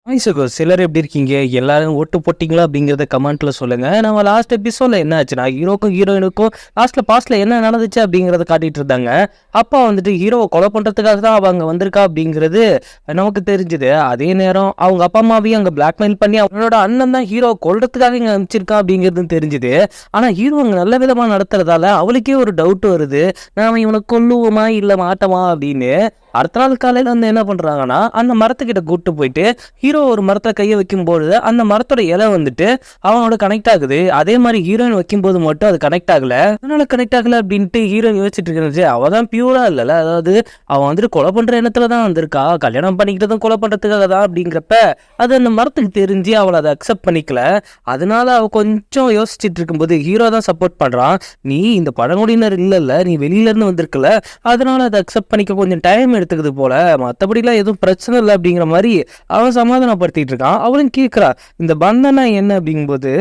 சகோ சிலர் எப்படி இருக்கீங்க? எல்லாரும் ஓட்டு போட்டீங்களா? அப்படிங்கிறத கமெண்ட்ல சொல்லுங்க. நம்ம லாஸ்ட் எபிசோட்ல என்ன ஆச்சுன்னா, ஹீரோக்கும் ஹீரோயினுக்கும் பாஸ்ட்ல என்ன நடந்துச்சு அப்படிங்கிறத காட்டிட்டு இருந்தாங்க. அப்பா வந்துட்டு ஹீரோவை கொலை பண்றதுக்காக தான் அவங்க வந்திருக்கா அப்படிங்கிறது நமக்கு தெரிஞ்சுது. அதே நேரம் அவங்க அப்பா அம்மாவையும் அங்க பிளாக்மெயில் பண்ணி அவங்களோட அண்ணன் தான் ஹீரோவை கொல்றதுக்காக இங்க அனுப்பிச்சிருக்கா அப்படிங்கிறதும் தெரிஞ்சுது. ஆனா ஹீரோ அங்க நல்ல விதமா நடத்துறதால அவளுக்கே ஒரு டவுட் வருது. நாம இவனை கொல்லுவோமா இல்ல மாட்டோமா அப்படின்னு. அடுத்த நாள் காலையில வந்து என்ன பண்றாங்கன்னா, அந்த மரத்துக்கிட்ட கூட்டு போயிட்டு ஹீரோ ஒரு மரத்துல கையை வைக்கும்போது அந்த மரத்தோட இலை வந்துட்டு அவனோட கனெக்ட் ஆகுது. அதே மாதிரி ஹீரோயின் வைக்கும்போது மட்டும் அது கனெக்ட் ஆகல. அதனால கனெக்ட் ஆகல அப்படின்ட்டு ஹீரோயின் யோசிச்சுட்டு இருந்துச்சு. அவ தான் பியூரா இல்லல, அதாவது அவன் வந்துட்டு கொலை பண்ற எண்ணத்துல தான் வந்திருக்கா, கல்யாணம் பண்ணிக்கிட்டதும் கொலை பண்றதுக்காக தான் அப்படிங்கிறப்ப அது அந்த மரத்துக்கு தெரிஞ்சு அவளை அதை அக்செப்ட் பண்ணிக்கல. அதனால அவ கொஞ்சம் யோசிச்சுட்டு இருக்கும்போது ஹீரோ தான் சப்போர்ட் பண்றான். நீ இந்த பழங்குடியினர் இல்லல்ல, நீ வெளியில இருந்து வந்திருக்கல, அதனால அதை அக்செப்ட் பண்ணிக்க கொஞ்சம் டைம் எடுத்துக்குது போல, மற்றபடிலாம் எதுவும் பிரச்சனை இல்லை அப்படிங்கிற மாதிரி அவன் சமாதானப்படுத்திட்டு இருக்கான். அவளும் கேட்கிறா இந்த பந்தனா என்ன அப்படிங்கும்போது,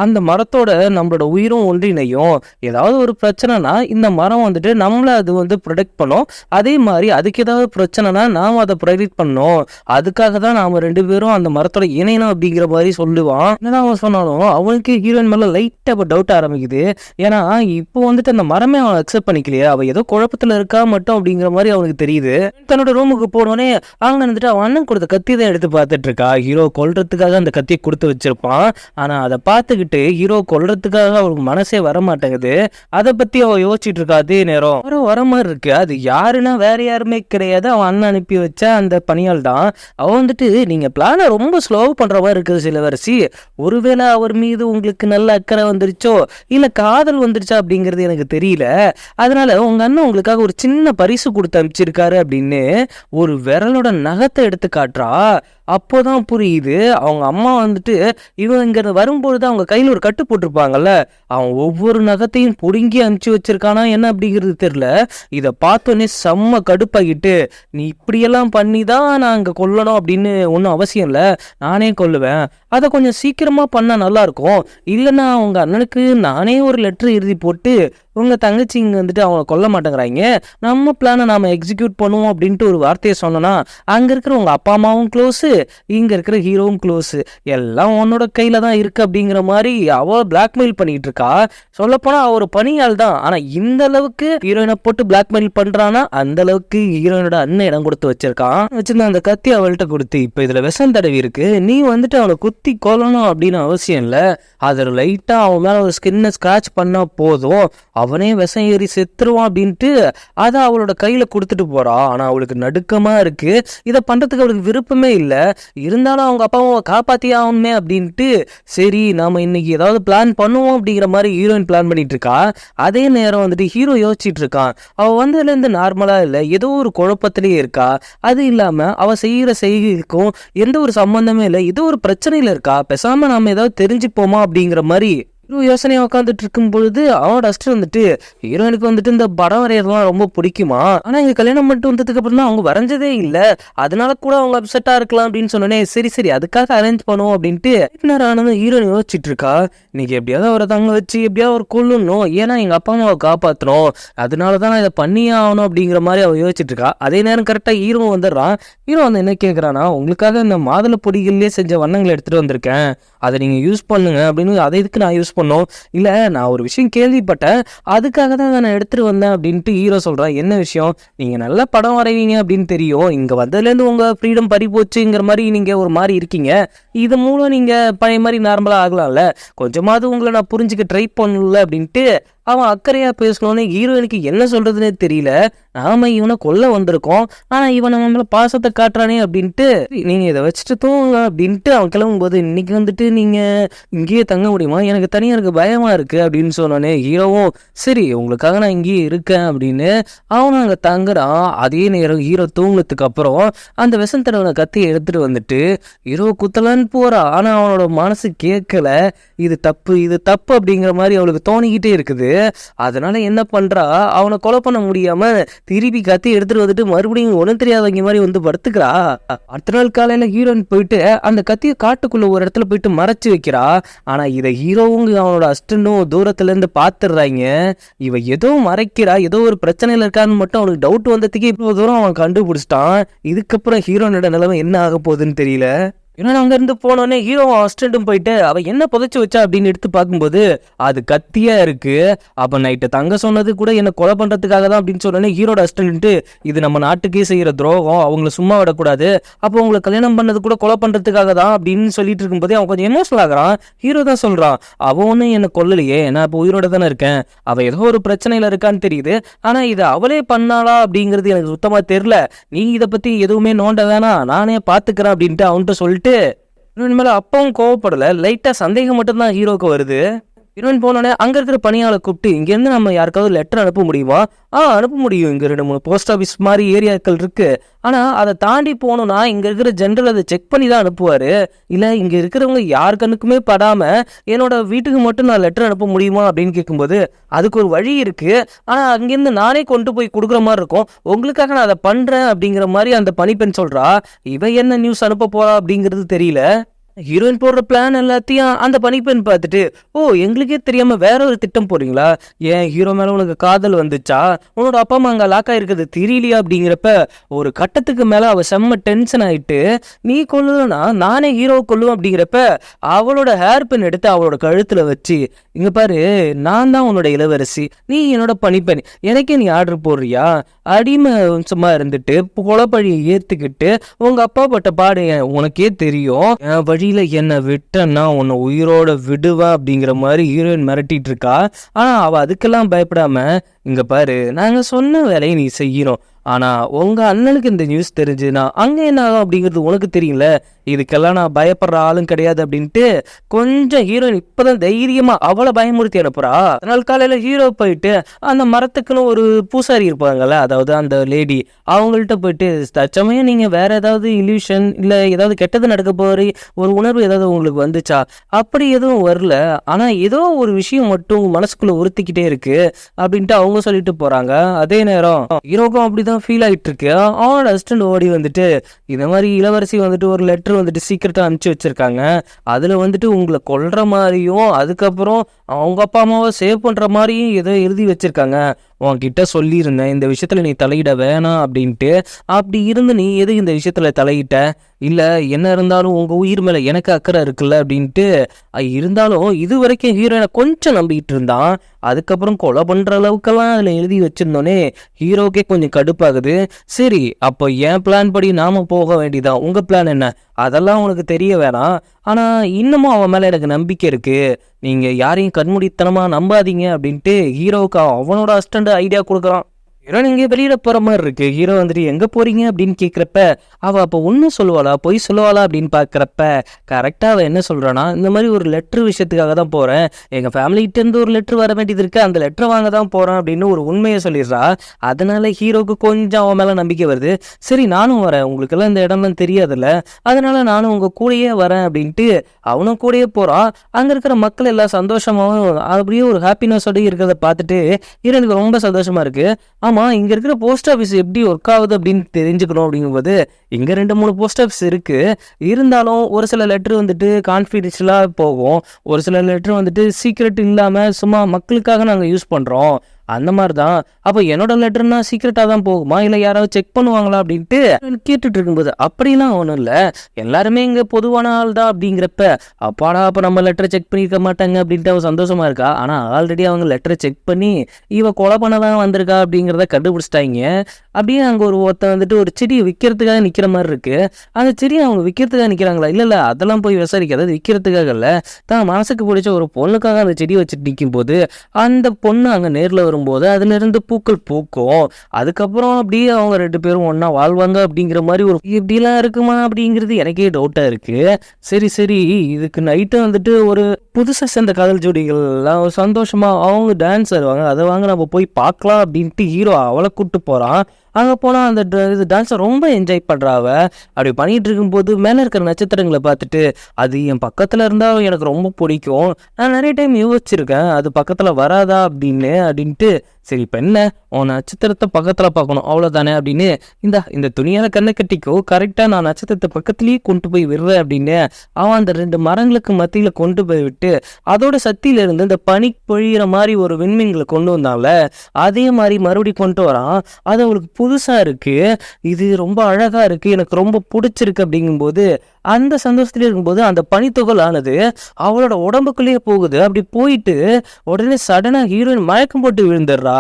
அந்த மரத்தோட நம்மளோட உயிரும் ஒன்றிணையும், ஏதாவது ஒரு பிரச்சனைனா இந்த மரம் வந்துட்டு நம்மளை அது வந்து ப்ரொடெக்ட் பண்ணும், அதே மாதிரி அதுக்கு ஏதாவது பிரச்சனைனா நாம் அதை ப்ரொடெக்ட் பண்ணணும், அதுக்காக தான் நாம ரெண்டு பேரும் அந்த மரத்தோட இணையணும் அப்படிங்கிற மாதிரி சொல்லுவான். என்னதான் அவன் சொன்னாலும் அவனுக்கு ஹீரோயின் மேல லைட்டா டவுட் ஆரம்பிக்குது. ஏன்னா இப்போ வந்துட்டு அந்த மரமே அவன் அக்செப்ட் பண்ணிக்கலையே, அவ ஏதோ குழப்பத்துல இருக்கா மட்டும் அப்படிங்கிற மாதிரி அவனுக்கு தெரியுது. தன்னோட ரூமுக்கு போனோடனே அங்க வந்துட்டு அவன் அண்ணன் கொடுத்த கத்தி தான் எடுத்து பார்த்துட்டு இருக்கா. ஹீரோ கொல்றதுக்காக அந்த கத்தியை கொடுத்து வச்சிருப்பான். ஆனா அதை பார்த்துக்கிட்டு ஹீரோ கொல்றதுக்காக அவளுக்கு மனசே வர மாட்டேங்குது. அதை பத்தி அவ யோசிச்சுட்டு இருக்கா. அதே நேரம் வர மாதிரி இருக்கு. அது யாருன்னா வேற யாருமே கிடையாது, அவன் அண்ணன் அனுப்பி வச்ச அந்த பணியால் தான். அவன் வந்துட்டு நீங்க பிளான ரொம்ப ஸ்லோ பண்ற மாதிரி இருக்குது சிலவரசி, ஒருவேளை அவர் மீது உங்களுக்கு நல்ல அக்கறை வந்துருச்சோ இல்ல காதல் வந்துருச்சா அப்படிங்கிறது எனக்கு தெரியல, அதனால உங்க அண்ணன் உங்களுக்காக ஒரு சின்ன பரிசு கொடுத்து அனுப்பிச்சிருக்காரு அப்படின்னு ஒரு விரலோட நகத்தை எடுத்து காட்டுறா. அப்போதான் புரியுது அவங்க அம்மா வந்துட்டு இவன் இங்க வரும்பொழுது அவங்க கையில ஒரு கட்டு போட்டிருப்பாங்கல்ல, அவன் ஒவ்வொரு நகத்தையும் புடுங்கி அனுப்பிச்சு வச்சிருக்கானா என்ன அப்படிங்கிறது தெரியல. இதை பார்த்தோன்னே செம்ம கடுப்பாகிட்டு, நீ இப்படியெல்லாம் பண்ணி தான் நான் அங்கே கொல்லணும் அப்படின்னு ஒன்றும் அவசியம் இல்லை, நானே கொல்லுவேன், அதை கொஞ்சம் சீக்கிரமா பண்ணா நல்லா இருக்கும், இல்லைன்னா அவங்க அண்ணனுக்கு நானே ஒரு லெட்டர் எழுதி போட்டு உங்க தங்கச்சி இங்க வந்துட்டு அவங்க கொல்ல மாட்டேங்கிறாங்க, நம்ம பிளானை நாம எக்ஸிக்யூட் பண்ணுவோம் அப்படின்ட்டு ஒரு வார்த்தையை சொன்னோன்னா அங்க இருக்கிற உங்க அப்பா அம்மாவும் க்ளோஸு, இங்க இருக்கிற ஹீரோவும் க்ளோஸு, எல்லாம் உன்னோட கையில தான் இருக்கு அப்படிங்கிற மாதிரி அவ பிளாக்மெயில் பண்ணிட்டு இருக்கா. சொல்லப்போனா ஒரு பணியாள் தான், ஆனா இந்த அளவுக்கு ஹீரோயினை போட்டு பிளாக்மெயில் பண்றானா அந்த அளவுக்கு ஹீரோயினோட அண்ணன் இடம் கொடுத்து வச்சிருக்கான். வச்சிருந்த அந்த கத்தி அவள்கிட்ட கொடுத்து, இப்ப இதுல விஷம் தடவி இருக்கு, நீ வந்துட்டு அவனை குத்தி கொல்லணும் அப்படின்னு அவசியம் இல்லை, அதை லைட்டா அவன் மேல ஒரு ஸ்கின்னை ஸ்கிராச் பண்ணா போதும், அவனே விஷம் ஏறி செத்துருவான் அப்படின்ட்டு அதை அவளோட கையில கொடுத்துட்டு போறா. ஆனா அவளுக்கு நடுக்கமா இருக்கு, இதை பண்றதுக்கு அவளுக்கு விருப்பமே இல்லை, இருந்தாலும் அவங்க அப்பாவை காப்பாத்தியே ஆகணுமே அப்படின்ட்டு சரி நாம இன்னைக்கு ஏதாவது பிளான் பண்ணுவோம் அப்படிங்கிற மாதிரி ஹீரோயின் பிளான் பண்ணிட்டு இருக்கா. அதே நேரம் வந்துட்டு ஹீரோ யோசிச்சுட்டு இருக்கான். அவ வந்ததுல இருந்து நார்மலா இல்லை, ஏதோ ஒரு குழப்பத்திலேயே இருக்கா, அது இல்லாம அவ செய்யற செய்கைக்கும் எந்த ஒரு சம்பந்தமே இல்லை, ஏதோ ஒரு பிரச்சனையில இருக்கா, பேசாம நாம ஏதாவது தெரிஞ்சுப்போமா அப்படிங்கிற மாதிரி யோசனையா உட்காந்துட்டு இருக்கும் பொழுது அவனோட அஸ்டர் வந்துட்டு, ஹீரோயினுக்கு வந்துட்டு இந்த படம் வரையறதுலாம் ரொம்ப பிடிக்குமா, ஆனா இங்க கல்யாணம் பண்ணிட்டு வந்ததுக்கு அப்புறம் தான் அவங்க வரைஞ்சதே இல்லை, அதனால கூட அவங்க அப்செட்டா இருக்கலாம் அப்படின்னு சொன்னோன்னே சரி அதுக்காக அரேஞ்ச் பண்ணுவோம் அப்படின்ட்டு ஆனது ஹீரோயின் யோசிச்சுட்டு இருக்கா. இன்னைக்கு எப்படியாவது அவரை தங்க வச்சு எப்படியாவது ஒரு கொல்லணும், ஏன்னா எங்க அப்பா அம்மாவை காப்பாற்றணும், அதனாலதான் நான் இதை பண்ணியே ஆகணும் அப்படிங்கிற மாதிரி அவ யோசிச்சுட்டு இருக்கா. அதே நேரம் கரெக்டா ஹீரோ வந்துடுறான். ஹீரோ வந்து என்ன கேட்கறானா, உங்களுக்காக இந்த மாதுளை பொடிகள்லயே செஞ்ச வண்ணங்களை எடுத்துட்டு வந்திருக்கேன், அதை நீங்க யூஸ் பண்ணுங்க அப்படின்னு. அதை இதுக்கு நான் யூஸ் பண்ணோம் இல்ல, நான் ஒரு விஷயம் கேள்விப்பட்டேன், அதுக்காக தான் நான் எடுத்துட்டு வந்தேன் அப்படின்ட்டு ஹீரோ சொல்றான். என்ன விஷயம், நீங்க நல்ல படம் வரைவீங்க அப்படின்னு தெரியும், இங்க வந்ததுல இருந்து உங்க ஃப்ரீடம் பறி போச்சுங்கிற மாதிரி நீங்க ஒரு மாதிரி இருக்கீங்க, இது மூலம் நீங்க பழைய மாதிரி நார்மலா ஆகலாம்ல, கொஞ்சமாவது உங்களை நான் புரிஞ்சுக்க ட்ரை பண்ணல அப்படின்ட்டு அவன் அக்கறையா பேசணும்னு ஹீரோயினுக்கு என்ன சொல்றதுன்னே தெரியல. நாம இவனை கொல்ல வந்திருக்கோம், ஆனா இவன் நம்மள பாசத்தை காட்டுறானே அப்படின்ட்டு நீங்க இதை வச்சுட்டு தூங்க அப்படின்ட்டு அவன் கிளம்பும் போது, இன்னைக்கு வந்துட்டு நீங்க இங்கேயே தங்க முடியுமா, எனக்கு தனியா இருக்கு பயமா இருக்கு அப்படின்னு சொன்னோன்னே ஹீரோவும் சரி உங்களுக்காக நான் இங்கேயே இருக்கேன் அப்படின்னு அவனும் அங்க தங்குறான். அதே நேரம் ஹீரோ தூங்குனதுக்கு அப்புறம் அந்த விசந்தடவனை கத்தியை எடுத்துட்டு வந்துட்டு ஹீரோ குத்தலான்னு போறா. ஆனா அவனோட மனசு கேட்கல, இது தப்பு அப்படிங்கிற மாதிரி அவளுக்கு தோணிக்கிட்டே இருக்குது. அதனால என்ன பண்றா, அவனை கொலை பண்ண முடியாம திருப்பி கத்தி எடுத்துட்டு வந்துட்டு மறுபடியும் ஒன்றும் தெரியாதவங்க மாதிரி வந்து படுத்துக்கிறா. அடுத்த நாள் காலையில ஹீரோயின் போயிட்டு அந்த கத்தியை காட்டுக்குள்ள ஒரு இடத்துல போயிட்டு மறைச்சு வைக்கிறா. ஆனா இதை ஹீரோவும் அவனோட அஸ்டனும் தூரத்துல இருந்து பாத்துடுறாங்க. இவ ஏதோ மறைக்கிறா, ஏதோ ஒரு பிரச்சனையில இருக்கான்னு மட்டும் அவனுக்கு டவுட் வந்ததுக்கு இவ்வளவு தூரம் அவன் கண்டுபிடிச்சிட்டான். இதுக்கப்புறம் ஹீரோனோட நிலைமை என்ன ஆக போகுதுன்னு தெரியல. ஏன்னா அங்கேருந்து போனோடனே ஹீரோ அசிஸ்டண்ட்டும் போயிட்டு அவ என்ன புதைச்சி வச்சா அப்படின்னு எடுத்து பார்க்கும்போது அது கத்தியா இருக்கு. அப்போ நைட்டு தங்க சொன்னது கூட என்ன கொலை பண்ணுறதுக்காக தான் அப்படின்னு சொன்னோன்னே ஹீரோட அசிஸ்டன்ட்டு இது நம்ம நாட்டுக்கே செய்கிற துரோகம், அவங்கள சும்மா விடக்கூடாது, அப்போ உங்களை கல்யாணம் பண்ணது கூட கொலை பண்ணுறதுக்காக தான் அப்படின்னு சொல்லிட்டு இருக்கும்போதே அவன் கொஞ்சம் எமோஷனல் ஆகிறான். ஹீரோ தான் சொல்கிறான், அவன் ஒன்றும் என்னை கொல்லலையே, நான் இப்போ உயிரோட தானே இருக்கேன், அவள் ஏதோ ஒரு பிரச்சனையில் இருக்கான்னு தெரியுது, ஆனால் இதை அவளே பண்ணாளா அப்படிங்கிறது எனக்கு சுத்தமாக தெரில, நீ இதை பற்றி எதுவுமே நோண்ட வேணாம், நானே பார்த்துக்கிறேன் அப்படின்ட்டு அவன்கிட்ட சொல்லிட்டு மேலே அப்பாவும் கோவப்படலை, லைட்டாக சந்தேகம் மட்டும்தான் ஹீரோக்கு வருது. ஹீரோயின் போனோடனே அங்கே இருக்கிற பணியாளை கூப்பிட்டு இங்கேருந்து நம்ம யாருக்காவது லெட்டர் அனுப்ப முடியுமா? அனுப்ப முடியும், இங்கே 2-3 போஸ்ட் ஆஃபீஸ் மாதிரி ஏரியாக்கள் இருக்குது, ஆனால் அதை தாண்டி போகணுன்னா இங்கே இருக்கிற ஜென்ரல் அதை செக் பண்ணி தான் அனுப்புவார், இல்லை இங்கே இருக்கிறவங்க யார் கண்ணுக்குமே படாமல் என்னோட வீட்டுக்கு மட்டும் நான் லெட்டர் அனுப்ப முடியுமா அப்படின்னு கேட்கும்போது அதுக்கு ஒரு வழி இருக்குது, ஆனால் அங்கேருந்து நானே கொண்டு போய் கொடுக்குற மாதிரி இருக்கும், உங்களுக்காக நான் அதை பண்ணுறேன் அப்படிங்கிற மாதிரி அந்த பணிப்பெண் சொல்கிறா. இவ என்ன நியூஸ் அனுப்ப போகிறா அப்படிங்கிறது தெரியல. ஹீரோயின் போடுற பிளான் எல்லாத்தையும் அந்த பணிப்பெண் பார்த்துட்டு, ஓ எங்களுக்கே தெரியாம வேற ஒரு திட்டம் போடுறீங்களா, ஏன் ஹீரோ மேல உனக்கு காதல் வந்துச்சா, உன்னோட அப்பா அம்மா அங்கே லாக் ஆயிருக்கிறது தெரியலையா அப்படிங்கிறப்ப ஒரு கட்டத்துக்கு மேல அவ செம்ம டென்ஷன் ஆயிட்டு, நீ கொல்லுனா நானே ஹீரோவை கொல்லுவேன் அப்படிங்கிறப்ப அவளோட ஹேர் பின் எடுத்து அவளோட கழுத்துல வச்சு, இங்க பாரு நான் தான் உன்னோட இளவரசி, நீ என்னோட பணிப்பெண், எனக்கே நீ ஆர்டர் போடுறியா, அடிமை வம்சமா இருந்துட்டு கொலைப்பழியை ஏத்துக்கிட்டு உங்க அப்பா பட்ட பாடு உனக்கே தெரியும், வழியில என்ன விட்டன்னா உன்னை உயிரோட விடுவா அப்படிங்கிற மாதிரி ஹீரோயின் மிரட்டிட்டு இருக்கா. ஆனா அவ அதுக்கெல்லாம் பயப்படாம, இங்க பாரு நாங்க சொன்ன வேலையை நீ செய்யணும், ஆனா உங்க அண்ணனுக்கு இந்த நியூஸ் தெரிஞ்சுன்னா அங்க என்ன ஆகும் அப்படிங்கிறது உனக்கு தெரியல, இதுக்கெல்லாம் நான் பயப்படுற ஆளும் கிடையாது அப்படின்ட்டு கொஞ்சம் ஹீரோயின் இப்பதான் தைரியமா அவளை பயமுறுத்தி அனுப்புறா. அதனால காலையில ஹீரோ போயிட்டு அந்த மரத்துக்குன்னு ஒரு பூசாரி இருப்பாங்கல்ல, அதாவது அந்த லேடி, அவங்கள்ட்ட போயிட்டு தச்சமயம் நீங்க வேற ஏதாவது இல்யூஷன் இல்ல ஏதாவது கெட்டது நடக்க போற ஒரு உணர்வு ஏதாவது உங்களுக்கு வந்துச்சா, அப்படி எதுவும் வரல, ஆனா ஏதோ ஒரு விஷயம் மட்டும் மனசுக்குள்ள உறுத்திக்கிட்டே இருக்கு அப்படின்ட்டு அவங்க சொல்லிட்டு போறாங்க. அதே நேரம் ஹீரோக்கும் அப்படிதான் ஃபீல் ஆகிட்டு இருக்கு. அவனோட அசிஸ்டன்ட் ஓடி வந்துட்டு இந்த மாதிரி இளவரசி வந்துட்டு ஒரு லெட்டர் வந்துட்டு சீக்கிரட்டா அனுப்பிச்சு வச்சிருக்காங்க, அதுல வந்துட்டு உங்களை கொல்ற மாதிரியும் அதுக்கப்புறம் அவங்க அப்பா அம்மாவை சேவ் பண்ற மாதிரியும் ஏதோ எழுதி வச்சிருக்காங்க, உன்கிட்ட சொல்லியிருந்தேன் இந்த விஷயத்துல நீ தலையிட வேணாம் அப்படின்ட்டு, அப்படி இருந்து நீ எது இந்த விஷயத்துல தலையிட்ட, இல்ல என்ன இருந்தாலும் உங்க உயிர் மேல எனக்கு அக்கறை இருக்குல்ல அப்படின்ட்டு இருந்தாலும் இது வரைக்கும் ஹீரோயினை கொஞ்சம் நம்பிட்டு இருந்தான். அதுக்கப்புறம் கொலை பண்ற அளவுக்கெல்லாம் அதுல எழுதி வச்சிருந்தோன்னே ஹீரோக்கே கொஞ்சம் கடுப்பாகுது. சரி அப்போ என் பிளான் படி நாம போக வேண்டியதான், உங்க பிளான் என்ன அதெல்லாம் உனக்கு தெரிய வேணாம், ஆனா இன்னமும் அவன் மேல எனக்கு நம்பிக்கை இருக்கு, நீங்க யாரையும் கண்மூடித்தனமா நம்பாதீங்க அப்படின்ட்டு ஹீரோவுக்கு அவனோட அசிஸ்டன்ட் ஐடியா கொடுக்குறான். ஹீரோ நீங்க வெளியிட போற மாதிரி இருக்கு. ஹீரோ வந்துட்டு எங்க போறீங்க அப்படின்னு கேட்கிறப்ப அவ அப்போ ஒன்னும் சொல்லுவாளா பொய் சொல்லுவாளா அப்படின்னு பாக்குறப்ப கரெக்டா அவ என்ன சொல்றானா, இந்த மாதிரி ஒரு லெட்டர் விஷயத்துக்காக தான் போறேன், எங்க ஃபேமிலிகிட்ட இருந்து ஒரு லெட்டர் வர வேண்டியது இருக்கு, அந்த லெட்டர் வாங்க தான் போறேன் அப்படின்னு ஒரு உண்மையை சொல்லிடுறா. அதனால ஹீரோக்கு கொஞ்சம் அவன் மேல நம்பிக்கை வருது. சரி நானும் வரேன், உங்களுக்கு எல்லாம் இந்த இடம்லாம் தெரியாதுல்ல, அதனால நானும் உங்க கூடயே வரேன் அப்படின்ட்டு அவனும் கூடயே போறான். அங்க இருக்கிற மக்கள் எல்லாம் சந்தோஷமாவும் அப்படியே ஒரு ஹாப்பினஸோட இருக்கிறத பார்த்துட்டு ஹீரோனுக்கு ரொம்ப சந்தோஷமா இருக்கு. ஆமா இங்க இருக்கிற போஸ்ட் ஆஃபீஸ் எப்படி ஒர்க் ஆகுது அப்படின்னு தெரிஞ்சுக்கணும் அப்படிங்கும்போது இங்க 2-3 போஸ்ட் ஆஃபீஸ் இருக்கு, இருந்தாலும் ஒரு சில லெட்டர் வந்துட்டு கான்ஃபிடென்ஷியலா போகும், ஒரு சில லெட்டர் வந்துட்டு சீக்ரெட் இல்லாம சும்மா மக்களுக்காக நாங்க யூஸ் பண்றோம், அந்த மாதிரி தான். அப்போ என்னோட லெட்டர்னா சீக்கிரட்டாக தான் போகுமா இல்லை யாராவது செக் பண்ணுவாங்களா அப்படின்ட்டு கேட்டுட்டு இருக்கும்போது அப்படிலாம் ஒன்றும் இல்லை, எல்லாருமே இங்கே பொதுவான ஆள் தான் அப்படிங்கிறப்ப அப்பாடா அப்போ நம்ம லெட்டரை செக் பண்ணியிருக்க மாட்டாங்க அப்படின்ட்டு அவன் சந்தோஷமா இருக்கா. ஆனால் ஆல்ரெடி அவங்க லெட்டரை செக் பண்ணி இவ கொலை பண்ண தான் வந்திருக்கா அப்படிங்கிறத கண்டுபிடிச்சிட்டாங்க. அப்படியே அங்கே ஒருத்தன் வந்துட்டு ஒரு செடியை விற்கிறதுக்காக நிற்கிற மாதிரி இருக்கு. அந்த செடியை அவங்க விற்கிறதுக்காக நிற்கிறாங்களா, இல்லை அதெல்லாம் போய் விசாரிக்காது, விற்கிறதுக்காக இல்லை, தான் மனசுக்கு பிடிச்ச ஒரு பொண்ணுக்காக அந்த செடியை வச்சுட்டு நிற்கும் போது அந்த பொண்ணு அங்கே நேரில் வரும்போது அதுல இருந்து பூக்கள் பூக்கும், அதுக்கப்புறம் அப்படியே அவங்க 2 பேரும் ஒன்னா வாழ்வாங்க அப்படிங்கிற மாதிரி ஒரு இப்படிலாம் இருக்குமா அப்படிங்கிறது எனக்கே டவுட்டா இருக்கு. சரி இதுக்கு நைட்டு வந்துட்டு ஒரு புதுசா சேர்ந்த காதல் ஜோடிகள் எல்லாம் சந்தோஷமா அவங்க டான்ஸ் ஆடுவாங்க, அதை வாங்க நம்ம போய் பார்க்கலாம் அப்படின்ட்டு ஹீரோ அவளை கூப்பிட்டு போறான். அங்கே போனால் அந்த இது டான்ஸை ரொம்ப என்ஜாய் பண்ணுறாவ. அப்படி பண்ணிகிட்டு இருக்கும்போது மேலே இருக்கிற நட்சத்திரங்களை பார்த்துட்டு அது என் பக்கத்தில் இருந்தால் எனக்கு ரொம்ப பிடிக்கும், நான் நிறைய டைம் யோசிச்சிருக்கேன் அது பக்கத்தில் வராதா அப்படின்ட்டு சரி இப்போ என்ன உன் நட்சத்திரத்தை பக்கத்தில் பார்க்கணும் அவ்வளோதானே அப்படின்னு இந்த துணியால் கண்ணை கட்டிக்கோ, கரெக்டாக நான் நட்சத்திரத்தை பக்கத்துலேயே கொண்டு போய் விடுறேன் அப்படின்னு அவன் அந்த 2 மரங்களுக்கு மத்தியில் கொண்டு போய் விட்டு அதோட சக்தியிலிருந்து இந்த பனி பொழியிற மாதிரி ஒரு விண்மீன்களை கொண்டு வந்தால அதே மாதிரி மறுபடியும் கொண்டு வரான். அது அவளுக்கு புதுசா இருக்கு, இது ரொம்ப அழகா இருக்கு, எனக்கு ரொம்ப பிடிச்சிருக்கு அப்படிங்கும்போது அந்த சந்தோஷத்துல இருக்கும்போது அந்த பனித்துகள் ஆனது அவளோட உடம்புக்குள்ளேயே போகுது. அப்படி போயிட்டு உடனே சடனா ஹீரோயின் மயக்கம் போட்டு விழுந்துடுறா.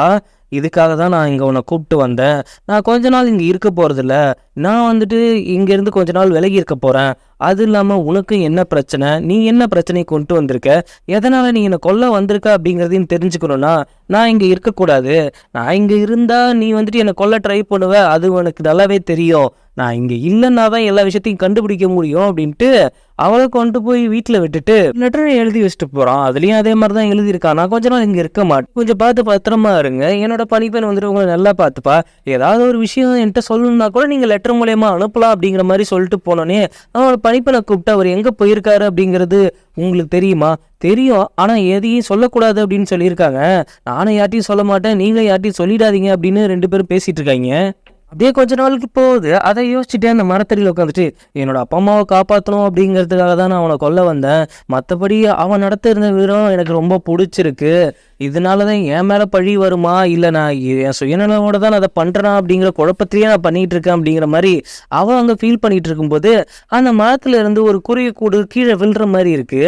இதுக்காக தான் நான் இங்க உன்னை கூப்பிட்டு வந்தேன். நான் கொஞ்ச நாள் இங்க இருக்க போறதில்ல. நான் வந்துட்டு இங்கேருந்து கொஞ்ச நாள் விலகி இருக்க போறேன். அது இல்லாம உனக்கு என்ன பிரச்சனை? நீ என்ன பிரச்சனையை கொண்டு வந்திருக்க? எதனால நீ என்னை கொல்ல வந்திருக்க அப்படிங்கிறதையும் தெரிஞ்சுக்கணும்னா, நான் இங்க இருக்கக்கூடாது. நான் இங்க இருந்தா நீ வந்துட்டு என்னை கொல்ல ட்ரை பண்ணுவ. அது உனக்கு நல்லாவே தெரியும். நான் இங்க இல்லைன்னா தான் எல்லா விஷயத்தையும் கண்டுபிடிக்க முடியும் அப்படின்ட்டு அவளை கொண்டு போய் வீட்டில் விட்டுட்டு லெட்டரை எழுதி வச்சுட்டு போறான். அதுலயும் அதே மாதிரி தான் எழுதியிருக்கான். நான் கொஞ்ச நாள் இங்க இருக்க மாட்டேன். கொஞ்சம் பார்த்து பத்திரமா இருங்க. என்னோட பணிப்பெண் வந்துட்டு உங்களை நல்லா பார்த்துப்பா. ஏதாவது ஒரு விஷயம் என்கிட்ட சொல்லணும்னா கூட நீங்க லெட்டர் மூலயமா அனுப்பலாம் அப்படிங்கிற மாதிரி சொல்லிட்டு போனோன்னே அவனோட பணிப்பெண்ணை கூப்பிட்டு அவர் எங்க போயிருக்காரு அப்படிங்கிறது உங்களுக்கு தெரியுமா? தெரியும், ஆனா எதையும் சொல்லக்கூடாது அப்படின்னு சொல்லியிருக்காங்க. நானும் யார்ட்டையும் சொல்ல மாட்டேன், நீங்களும் யார்ட்டையும் சொல்லிடாதீங்க அப்படின்னு 2 பேரும் பேசிட்டு இருக்காங்க. அப்படியே கொஞ்ச நாளுக்கு போகுது. அதை யோசிச்சுட்டே அந்த மரத்தடியில் உட்காந்துட்டு என்னோட அப்பா அம்மாவை காப்பாற்றணும் அப்படிங்கிறதுக்காக தான் நான் அவனை கொல்ல வந்தேன். மற்றபடி அவன் நடத்த இருந்த விதம் எனக்கு ரொம்ப பிடிச்சிருக்கு. இதனால தான் என் மேலே பழி வருமா, இல்லை நான் என் சுயநலவோட தான் நான் அதை பண்ணுறேன் அப்படிங்கிற குழப்பத்திலேயே நான் பண்ணிகிட்டு இருக்கேன் அப்படிங்கிற மாதிரி அவன் அங்கே ஃபீல் பண்ணிகிட்டு இருக்கும்போது அந்த மரத்துல இருந்து ஒரு குருவி கூடு கீழே விழுற மாதிரி இருக்கு.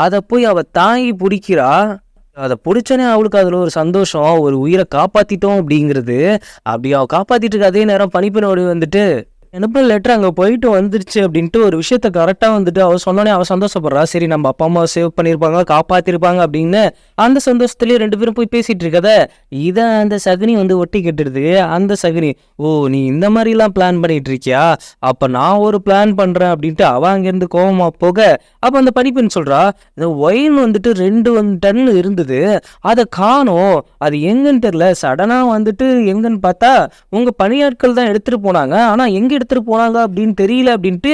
அதை போய் அவள் தாங்கி பிடிக்கிறா. அதை பிடிச்சோன்னே அவளுக்கு அதில் ஒரு சந்தோஷம், ஒரு உயிரை காப்பாற்றிட்டோம் அப்படிங்கிறது. அப்படி அவள் காப்பாற்றிட்டு இருக்க அதே நேரம் பனிப்பெண்ணோடு வந்துட்டு எனக்கு லெட்டர் அங்கே போயிட்டு வந்துருச்சு அப்படின்ட்டு ஒரு விஷயத்த கரெக்டாக வந்துட்டு அவள் சொன்னோன்னே அவள் சந்தோஷப்படுறா. சரி, நம்ம அப்பா அம்மாவை சேவ் பண்ணியிருப்பாங்க, காப்பாற்றிருப்பாங்க அப்படின்னு அந்த சந்தோஷத்துலேயே 2 பேரும் போய் பேசிகிட்டு இருக்கத இதை அந்த சகுனி வந்து ஒட்டி கட்டுடுது. அந்த சகுனி, ஓ நீ இந்த மாதிரிலாம் பிளான் பண்ணிட்டு இருக்கியா, அப்போ நான் ஒரு பிளான் பண்ணுறேன் அப்படின்ட்டு அவள் அங்கேருந்து கோவமாக போக அப்போ அந்த பனிப்பெண் சொல்கிறா, இந்த ஒயின் வந்துட்டு 2 டன் இருந்தது, அதை காணோம், அது எங்கன்னு தெரியல. சடனாக வந்துட்டு எங்கன்னு பார்த்தா உங்கள் பணியாட்கள் தான் எடுத்துகிட்டு போனாங்க, ஆனால் எங்கே எடுத்துட்டு போனாங்க அப்படின்னு தெரியல அப்படின்ட்டு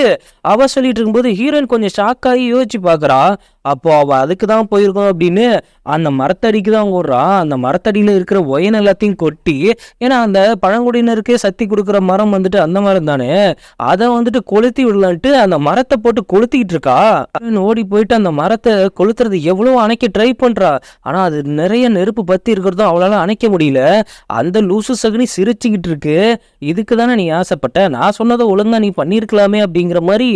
அவ சொல்லிட்டு இருக்கும்போது ஹீரோயின் கொஞ்சம் ஷாக் ஆகி யோசிச்சு பாக்குறா. அப்போ அவ அதுக்கு தான் போயிருக்கோம் அப்படின்னு அந்த மரத்தடிக்கு தான் ஓடுறா. அந்த மரத்தடியில இருக்கிற ஒயன் எல்லாத்தையும் கொட்டி, ஏன்னா அந்த பழங்குடியினருக்கே சக்தி கொடுக்குற மரம் வந்துட்டு அந்த மரம் தானே, அதை வந்துட்டு கொளுத்தி விடலான்ட்டு அந்த மரத்தை போட்டு கொளுத்திக்கிட்டு இருக்கா. ஓடி போயிட்டு அந்த மரத்தை கொளுத்துறது எவ்வளவு அணைக்க ட்ரை பண்றா. ஆனா அது நிறைய நெருப்பு பத்தி இருக்கிறதும் அவளால அணைக்க முடியல. அந்த லூசு சகுனி சிரிச்சுக்கிட்டு இருக்கு. இதுக்கு தானே நீ ஆசைப்பட்ட, நான் சொன்னதை ஒழுங்கா நீ பண்ணியிருக்கலாமே அப்படிங்கிற மாதிரி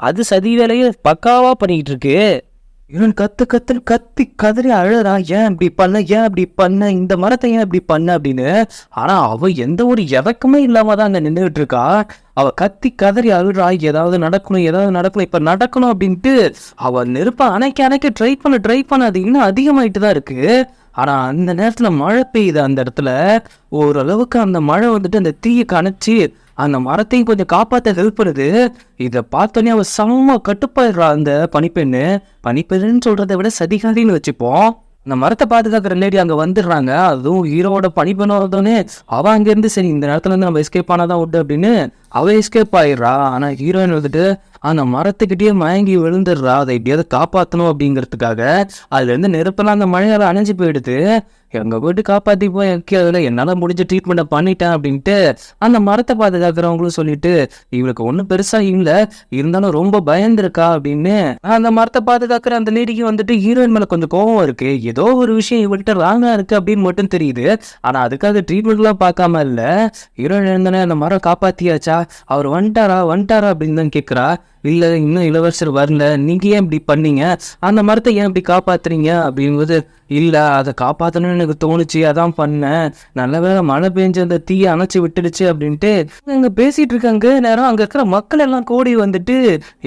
அது சதி வேலையை பக்காவா பண்ணிக்கிட்டு இருக்கு. இவன் கத்துன்னு கத்தி கதறி அழறா, ஏன் இப்படி பண்ண, ஏன் இப்படி பண்ண, இந்த மரத்தை ஏன் இப்படி பண்ண அப்படின்னு. ஆனா அவ எந்த ஒரு எதக்குமே இல்லாம தான் அங்க நின்றுகிட்டு இருக்கா. அவ கத்தி கதறி அழுறா, ஏதாவது நடக்கணும், ஏதாவது நடக்கணும், இப்ப நடக்கணும் அப்படின்ட்டு அவ நெருப்ப அணைக்க ட்ரை பண்ண அது இன்னும் அதிகமாயிட்டு தான் இருக்கு. ஆனா அந்த நேரத்துல மழை பெய்யுது. அந்த இடத்துல ஓரளவுக்கு அந்த மழை வந்துட்டு அந்த தீயை கணைச்சி அந்த மரத்தையும் கொஞ்சம் காப்பாற்ற ஹெல்ப் பண்ணுது. இதை பார்த்தோன்னே அவ செம்ம கட்டுப்பாடுறா. அந்த பனிப்பெண்ணுன்னு சொல்றதை விட சதிகாரின்னு வச்சுப்போம். அந்த மரத்தை பாதுகாக்கிற லேடி அங்க வந்துடுறாங்க. அதுவும் ஹீரோவோட பனிப்பெண்ணு வந்தோடனே அவ அங்கேருந்து சரி இந்த நேரத்துல இருந்து நம்ம எஸ்கேப் ஆனாதான் உண்டு அப்படின்னு அவ எஸ்கேப் ஆயிடுறா. ஆனா ஹீரோயின் வந்துட்டு அந்த மரத்துக்கிட்டே மயங்கி விழுந்துடுறா. அதை எப்படியாவது காப்பாற்றணும் அப்படிங்கிறதுக்காக. அதுல இருந்து நெருப்பெல்லாம் அந்த மழையால அணைஞ்சு போயிடுது. எங்க போயிட்டு காப்பாத்தி போய் அதில் என்னால் முடிஞ்ச ட்ரீட்மெண்ட்டை பண்ணிட்டேன் அப்படின்ட்டு அந்த மரத்தை பாதுகாக்கிறவங்களும் சொல்லிட்டு இவளுக்கு ஒன்றும் பெருசா இல்லை, இருந்தாலும் ரொம்ப பயந்துருக்கா அப்படின்னு அந்த மரத்தை பாதுகாக்கிற அந்த லேடிக்கு வந்துட்டு ஹீரோயின் மேல கொஞ்சம் கோவம் இருக்கு. ஏதோ ஒரு விஷயம் இவள்கிட்ட ராங்கா இருக்கு அப்படின்னு மட்டும் தெரியுது. ஆனா அதுக்காக ட்ரீட்மெண்ட்லாம் பார்க்காம இல்லை. ஹீரோயின் இருந்தானே அந்த மரம் காப்பாத்தியாச்சா, அவர் வந்துட்டாரா அப்படின்னு தான் கேட்குறா. இல்லை, இன்னும் இளவரசர் வரல, நீங்க ஏன் இப்படி பண்ணீங்க, அந்த மரத்தை ஏன் இப்படி காப்பாத்துறீங்க அப்படிங்கும்போது, இல்லை அதை காப்பாற்றணும்னு எனக்கு தோணுச்சு, அதான் பண்ணேன், நல்ல வேளை மழை பெஞ்சு அந்த தீயை அணைச்சி விட்டுடுச்சு அப்படின்ட்டு அங்கே பேசிட்டு இருக்காங்க. நேரம் அங்கே இருக்கிற மக்கள் எல்லாம் கூடி வந்துட்டு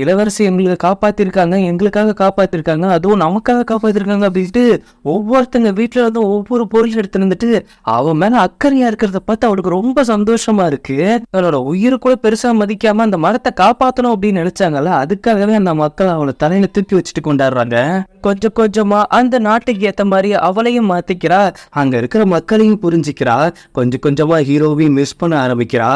இளவரசி எங்களுக்கு காப்பாத்திருக்காங்க, எங்களுக்காக காப்பாத்திருக்காங்க, அதுவும் நமக்காக காப்பாத்திருக்காங்க அப்படின்ட்டு ஒவ்வொருத்தங்க வீட்டில் வந்து ஒவ்வொரு பொருள் எடுத்து வந்துட்டு அவன் மேல அக்கறையா இருக்கிறத பார்த்து அவளுக்கு ரொம்ப சந்தோஷமா இருக்கு. அவளோட உயிரை கூட பெருசா மதிக்காம அந்த மரத்தை காப்பாற்றணும் அப்படின்னு நினைச்சாங்கல்ல, அதுக்காகவே அந்த மக்கள் அவளை தலையில தூக்கி வச்சுட்டு கொண்டாடுறாங்க. கொஞ்சம் கொஞ்சமா அந்த நாட்டுக்கு ஏத்த மாதிரி அவளையும் மாத்திக்கிறா. அங்க இருக்கிற மக்களையும் புரிஞ்சுக்கிறா. கொஞ்சம் கொஞ்சமா ஹீரோவையும் மிஸ் பண்ண ஆரம்பிக்கிறா.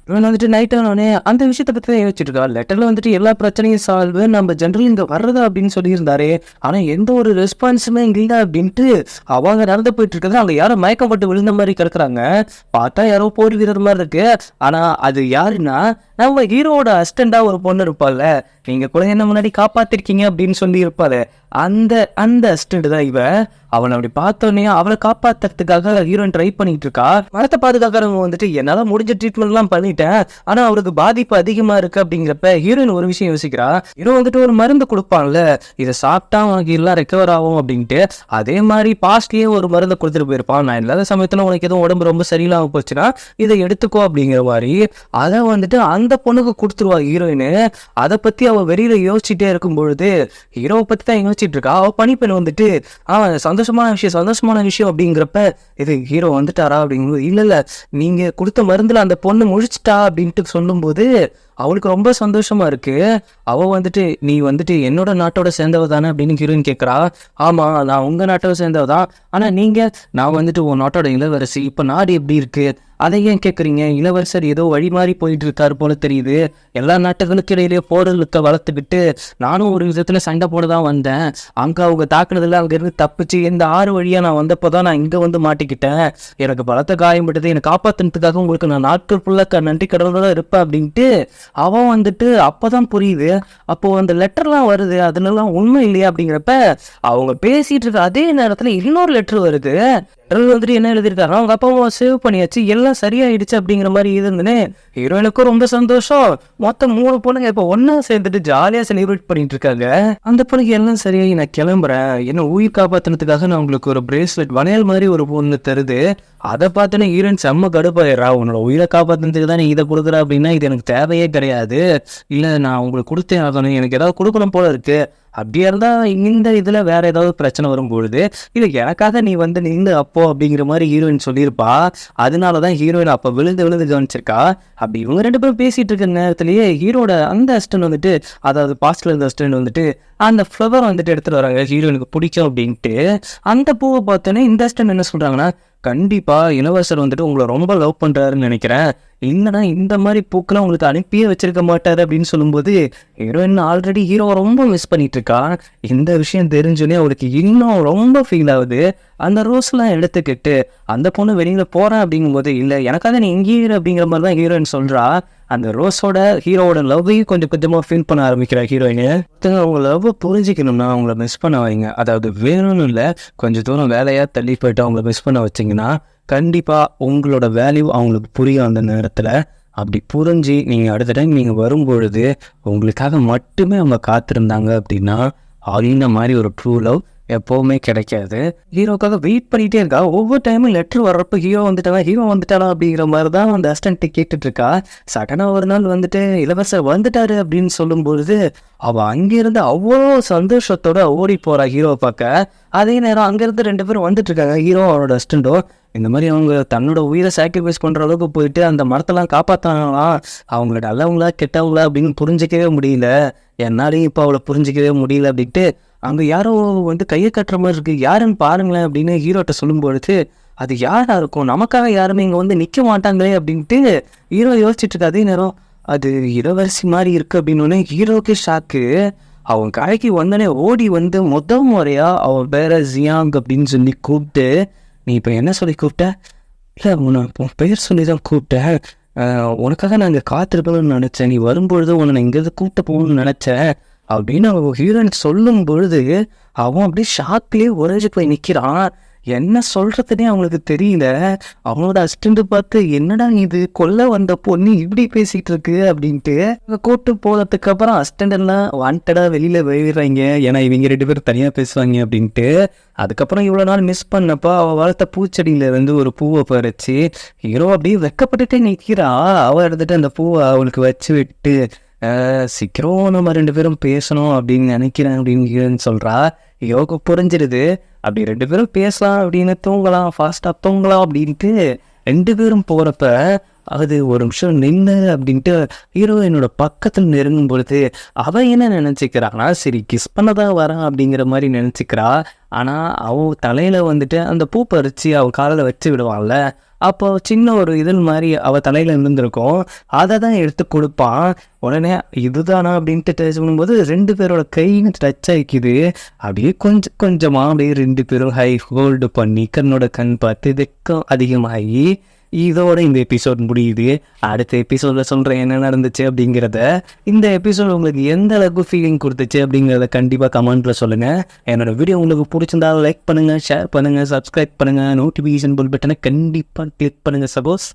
இவன் வந்துட்டு நைட் ஆனோடனே அந்த விஷயத்தை பற்றி தான் யோசிச்சுட்டு இருக்கா. லெட்டர்ல வந்துட்டு எல்லா பிரச்சனையும் சால்வ், நம்ம ஜென்ரல் இங்கே வர்றதா அப்படின்னு சொல்லியிருந்தாரு, ஆனால் எந்த ஒரு ரெஸ்பான்ஸுமே இங்கே இல்லை அப்படின்ட்டு அவங்க நடந்து போயிட்டு இருக்கிறது. அங்கே யாரோ மயக்கம் போட்டு விழுந்த மாதிரி கிடக்குறாங்க. பார்த்தா யாரோ போர் வீரர் மாதிரி இருக்கு. ஆனால் அது யாருன்னா நம்ம ஹீரோவோட அசிஸ்டண்டா ஒரு பொண்ணு இருப்பாள்ல, நீங்க கூட என்ன முன்னாடி காப்பாத்திருக்கீங்க அப்படின்னு சொல்லி இருப்பாரு, அந்த அசிஸ்டண்ட் தான் இவ. அவனை அப்படி பார்த்தோன்னே அவளை காப்பாத்துறதுக்காக ஹீரோயின் ட்ரை பண்ணிட்டு இருக்கா. மரத்தை பாதுகாக்கிறவங்க வந்துட்டு என்னால முடிஞ்ச ட்ரீட்மெண்ட் எல்லாம் பண்ணிட்டேன், ஆனா அவருக்கு பாதிப்பு அதிகமா இருக்கு அப்படிங்கிறப்ப ஹீரோயின் ஒரு விஷயம் யோசிக்கிறா. ஹீரோ வந்துட்டு ஒரு மருந்து கொடுப்பான்ல, இதை சாப்பிட்டா உனக்கு எல்லாம் ரெக்கவர் ஆகும் அப்படின்ட்டு, அதே மாதிரி பாஸ்ட்லயே ஒரு மருந்து கொடுத்துட்டு போயிருப்பான். நான் இல்லாத சமயத்துல உனக்கு எதுவும் உடம்பு ரொம்ப சரியில்லாம போச்சுன்னா இதை எடுத்துக்கோ அப்படிங்கிற மாதிரி அதை வந்துட்டு அந்த பொண்ணுக்கு கொடுத்துருவா ஹீரோயின். அதை பத்தி அவ வெளியில யோசிச்சுட்டே இருக்கும் பொழுது ஹீரோவை பத்தி தான் யோசிச்சுட்டு இருக்கா. அவ பணிப்பெண் வந்துட்டு சந்தோஷமான விஷயம் அப்படிங்கிறப்ப இது ஹீரோ வந்துட்டாரா அப்படிங்கும்போது இல்ல நீங்க கொடுத்த மருந்துல அந்த பொண்ணு முழிச்சிட்டா அப்படின்ட்டு சொல்லும்போது அவளுக்கு ரொம்ப சந்தோஷமா இருக்கு. அவ வந்துட்டு நீ வந்துட்டு என்னோட நாட்டோட சேர்ந்தவ தானே அப்படின்னு ஹீரோயின் கேட்கறா. ஆமா நான் உங்க நாட்டோட சேர்ந்தவ தான், ஆனா நீங்க நான் வந்துட்டு உன் நாட்டோட இளவரசி, இப்ப நாடு எப்படி இருக்கு அதை ஏன் கேட்குறீங்க? இளவரசர் ஏதோ வழி மாறி போயிட்டு இருக்காரு போல தெரியுது. எல்லா நாட்டுகளுக்கு இடையிலேயே போர்களுக்க வளர்த்துக்கிட்டு நானும் ஒரு விதத்துல சண்டை போட தான் வந்தேன். அங்க அவங்க தாக்குனதுல அங்க இருந்து தப்பிச்சு இந்த ஆறு வழியா நான் வந்தப்போதான் நான் இங்க வந்து மாட்டிக்கிட்டேன். எனக்கு பலத்த காயப்பட்டது, என்னை காப்பாத்தினதுக்காக உங்களுக்கு நான் நாட்கள் ஃபுல்லா நன்றி கடவுளோட இருப்பேன் அப்படின்ட்டு அவன் வந்துட்டு அப்பதான் புரியுது. அப்போ அந்த லெட்டர்லாம் வருது, அதுலலாம் உண்மை இல்லையா அப்படிங்கிறப்ப அவங்க பேசிட்டு இருக்க அதே நேரத்துல இன்னொரு லெட்டர் வருது. வந்துட்டு என்ன எழுதிருக்காரு, அவங்க அப்பாவை சேவ் பண்ணியாச்சு, எல்லாம் சரியாயிடுச்சு அப்படிங்கிற மாதிரி இருந்துன்னு ஹீரோயினுக்கும் ரொம்ப சந்தோஷம். மொத்தம் 3 பொண்ணுங்க இப்ப ஒன்னா சேர்ந்துட்டு ஜாலியா செலிப்ரேட் பண்ணிட்டு இருக்காங்க. அந்த பொண்ணுக்கு எல்லாம் சரியாகி நான் கிளம்புறேன், என்ன உயிர் காப்பாத்தினதுக்காக நான் உங்களுக்கு ஒரு பிரேஸ்லெட் வளையல் மாதிரி ஒரு பொண்ணு தருது. அதை பார்த்தோன்னா ஹீரோயின் செம்ம கடுப்பாயிடுறா. உன்னோட உயிரை காப்பாத்தினதுக்கு தான் நீ இதை கொடுக்குற அப்படின்னா இது எனக்கு தேவையே கிடையாது, இல்ல நான் உங்களுக்கு கொடுத்தே ஆகணும், எனக்கு ஏதாவது கொடுக்கணும் போல இருக்கு. அப்படியா இருந்தா இந்த இதுல வேற ஏதாவது பிரச்சனை வரும்பொழுது இல்ல எனக்காக நீ வந்து நின்று அப்போ அப்படிங்கிற மாதிரி ஹீரோயின் சொல்லியிருப்பா. அதனாலதான் ஹீரோயின் அப்ப விழுந்து கவனிச்சிருக்கா. அப்படி இவங்க 2 பேரும் பேசிட்டு இருக்க நேரத்திலேயே ஹீரோட அந்த அசிஸ்டன்ட் வந்துட்டு, அதாவது பாஸ்ட்ல இருந்த அசிஸ்டன்ட் வந்துட்டு அந்த ஃப்ளவர் வந்துட்டு எடுத்துட்டு வராங்க, ஹீரோயினுக்கு பிடிக்கும் அப்படின்ட்டு. அந்த பூவை பார்த்தோன்னே இந்த அசிஸ்டன்ட் என்ன சொல்றாங்கன்னா, கண்டிப்பா இளவரசர் வந்துட்டு உங்களை ரொம்ப லவ் பண்றாருன்னு நினைக்கிறேன், இல்லைன்னா இந்த மாதிரி பூக்களை உங்களுக்கு அனுப்பியே வச்சிருக்க மாட்டாரு அப்படின்னு சொல்லும்போது ஹீரோயின் ஆல்ரெடி ஹீரோவை ரொம்ப மிஸ் பண்ணிட்டு இருக்கா. இந்த விஷயம் தெரிஞ்சோன்னே அவளுக்கு இன்னும் ரொம்ப ஃபீல் ஆகுது. அந்த ரோஸ்லாம் எடுத்துக்கிட்டு அந்த பொண்ணு வெளியில போறேன் அப்படிங்கும்போது இல்லை எனக்காக நீ இங்கேயே அப்படிங்கிற மாதிரி தான் ஹீரோயின் சொல்றா. அந்த ரோஸோட ஹீரோவோட லவ்வையும் கொஞ்சம் கொஞ்சமாக ஃபீல் பண்ண ஆரம்பிக்கிறா ஹீரோயின். அவங்க லவ்வை புரிஞ்சிக்கணும்னா அவங்கள மிஸ் பண்ண வைங்க, அதாவது வேணும்னு இல்லை கொஞ்சம் தூரம் வேலையாக தள்ளி போயிட்டு அவங்கள மிஸ் பண்ண வச்சிங்கன்னா கண்டிப்பாக உங்களோட வேல்யூ அவங்களுக்கு புரியும். அந்த நேரத்தில் அப்படி புரிஞ்சு நீங்கள் அடுத்த டைம் நீங்கள் வரும்பொழுது உங்களுக்காக மட்டுமே அவங்க காத்திருந்தாங்க அப்படின்னா இந்த மாதிரி ஒரு ட்ரூ லவ் எப்போவுமே கிடைக்காது. ஹீரோக்காக வெயிட் பண்ணிகிட்டே இருக்கா. ஒவ்வொரு டைமும் லெட்டர் வர்றப்போ ஹீரோ வந்துட்டானா அப்படிங்கிற மாதிரி தான் அந்த அசிஸ்டன்ட் கேட்டுட்டு இருக்கா. சடனாக ஒரு நாள் வந்துட்டு இளவரசர் வந்துட்டாரு அப்படின்னு சொல்லும்பொழுது அவள் அங்கேருந்து அவ்வளோ சந்தோஷத்தோட ஓடி போறா ஹீரோவை பார்க்க. அதே நேரம் அங்கேருந்து 2 பேரும் வந்துட்டு இருக்காங்க, ஹீரோ அவனோட அசிஸ்டண்டோ. இந்த மாதிரி அவங்க தன்னோட உயிரை சாக்ரிஃபைஸ் பண்ணுற அளவுக்கு போயிட்டு அந்த மரத்தெல்லாம் காப்பாற்றாங்களாம். அவங்கள நல்லவங்களா கெட்டவங்களா அப்படின்னு புரிஞ்சிக்கவே முடியல, என்னாலையும் இப்போ அவளை புரிஞ்சிக்கவே முடியல அப்படின்ட்டு அங்கே யாரோ வந்து கையை கட்டுற மாதிரி இருக்கு, யாருன்னு பாருங்களேன் அப்படின்னு ஹீரோட்ட சொல்லும்பொழுது அது யாரா இருக்கும், நமக்காக யாருமே இங்கே வந்து நிற்க மாட்டாங்களே அப்படின்ட்டு ஹீரோ யோசிச்சுட்டு இருக்க. அதே நேரம் அது இளவரசி மாதிரி இருக்கு அப்படின்னு ஹீரோக்கு ஷாக்கு. அவன் கடைக்கு வந்தனே ஓடி வந்து முறையா அவன் பேர ஜியாங் அப்படின்னு சொல்லி கூப்பிட்டு, நீ இப்போ என்ன சொல்லி கூப்பிட்ட? இல்லை உன் பெயர் சொல்லி தான் கூப்பிட்டேன், உனக்காக நான் இங்கே காத்திருப்பேன்னு நினச்சேன், நீ வரும்பொழுது உன்னை நான் இங்கேருந்து கூப்பிட்டு போகணும்னு நினச்சேன் அப்படின்னு அவன் ஹீரோயின் சொல்லும் பொழுது அவன் அப்படியே ஷாக்லேயே உறைஞ்சு போய் நிற்கிறான். என்ன சொல்றதுன்னே அவங்களுக்கு தெரியல. அவனோட அசிஸ்டண்ட் பார்த்து என்னடா இது கொல்ல வந்த பொண்ணு இப்படி பேசிட்டு இருக்கு அப்படின்ட்டு கூட்டு போனதுக்கு அப்புறம் அசிஸ்டண்ட் எல்லாம் வாண்டடா வெளியில போயிடுறாங்க, ஏன்னா இவங்க 2 பேரும் தனியா பேசுவாங்க அப்படின்ட்டு. அதுக்கப்புறம் இவ்வளவு நாள் மிஸ் பண்ணப்போ அவ வளர்த்த பூச்செடியில இருந்து ஒரு பூவை பறிச்சு ஹீரோ அப்படியே வெக்கப்பட்டுட்டே நிற்கிறா. அவ எடுத்துட்டு அந்த பூவை அவளுக்கு வச்சு விட்டு சீக்கிரம் நம்ம 2 பேரும் பேசணும் அப்படின்னு நினைக்கிறேன் அப்படின்னு சொல்றா. யோகா புரிஞ்சிடுது. அப்படி 2 பேரும் பேசலாம் அப்படின்னு தூங்கலாம், ஃபாஸ்டா தூங்கலாம் அப்படின்ட்டு 2 பேரும் போறப்ப அது ஒரு நிமிஷம் நின்று அப்படின்ட்டு ஹீரோயினோட பக்கத்தில் நெருங்கும் பொழுது அவன் என்ன நினைச்சுக்கிறான்னா சரி கிஸ் பண்ணதான் வரான் அப்படிங்கிற மாதிரி நினைச்சுக்கிறா. ஆனா அவன் தலையில வந்துட்டு அந்த பூ பறிச்சு அவ காலில் வச்சு விடுவான்ல, அப்போ சின்ன ஒரு இதழ் மாதிரி அவ தலையில இருந்திருக்கும், அதை தான் எடுத்து கொடுப்பான். உடனே இதுதானா அப்படின்ட்டு டச் பண்ணும்போது 2 பேரோட கைன்னு டச் ஆகிக்குது. அப்படியே கொஞ்சம் கொஞ்சமா அப்படியே 2 பேரும் ஹை ஹோல்டு பண்ணி கண்ணோட கண் பார்த்து வெக்கம் அதிகமாகி இதோட இந்த எபிசோட் முடியுது. அடுத்த எபிசோடில் சொல்கிறேன் என்ன நடந்துச்சு அப்படிங்கிறத. இந்த எபிசோட் உங்களுக்கு எந்த அளவுக்கு ஃபீலிங் கொடுத்துச்சு அப்படிங்கிறத கண்டிப்பாக கமெண்ட்டில் சொல்லுங்கள். என்னோடய வீடியோ உங்களுக்கு பிடிச்சிருந்தா லைக் பண்ணுங்கள், ஷேர் பண்ணுங்கள், சப்ஸ்கிரைப் பண்ணுங்கள், நோட்டிஃபிகேஷன் பெல் பட்டனை கண்டிப்பாக கிளிக் பண்ணுங்கள் சப்போஸ்.